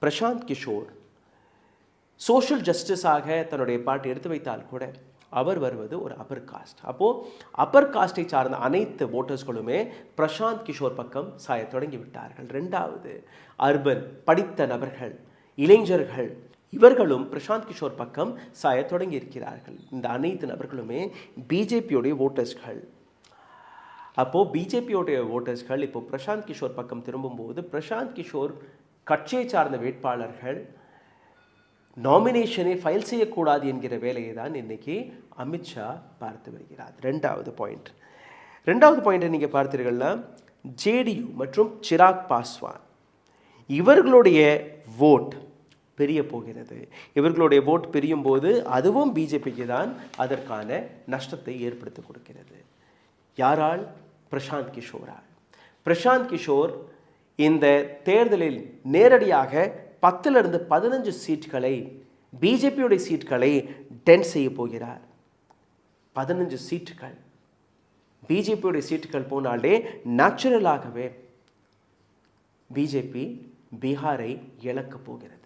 Prashanth Kishore social ஜஸ்டிஸாக தன்னுடைய பாட்டு எடுத்து வைத்தால் கூட அவர் வருவது ஒரு அப்பர் காஸ்ட். அப்போது அப்பர் காஸ்ட்டை சார்ந்த அனைத்து ஓட்டர்ஸ்களுமே பிரசாந்த் கிஷோர் பக்கம் சாய தொடங்கி விட்டார்கள். ரெண்டாவது, அர்பன் படித்த நபர்கள், இளைஞர்கள், இவர்களும் பிரசாந்த் கிஷோர் பக்கம் சாய தொடங்கி இருக்கிறார்கள். இந்த அனைத்து நபர்களுமே பிஜேபியோடைய ஓட்டர்ஸ்கள். அப்போது பிஜேபியோடைய ஓட்டர்ஸ்கள் இப்போ பிரசாந்த் கிஷோர் பக்கம் திரும்பும்போது பிரசாந்த் கிஷோர் கட்சியை சார்ந்த வேட்பாளர்கள் நாமினேஷனை ஃபைல் செய்யக்கூடாது என்கிற வேலையை தான் இன்றைக்கி அமித்ஷா பார்த்து வருகிறார். ரெண்டாவது பாயிண்ட்டை நீங்கள் பார்த்தீர்கள்னா ஜேடியு மற்றும் சிராக் பாஸ்வான் இவர்களுடைய ஓட் பெரிய போகிறது. இவர்களுடைய ஓட் பிரியும் போது அதுவும் பிஜேபிக்கு தான் அதற்கான நஷ்டத்தை ஏற்படுத்தி கொடுக்கிறது. யாரால்? பிரசாந்த் கிஷோரால். பிரசாந்த் கிஷோர் இந்த தேர்தலில் நேரடியாக 10லிருந்து 15 சீட்களை பிஜேபியுடைய சீட்களை டென்ட் செய்ய போகிறார். 15 சீட்டுகள் பிஜேபியுடைய சீட்டுகள் போனாலே நேச்சுரலாகவே பிஜேபி பீகாரை இழக்கப் போகிறது.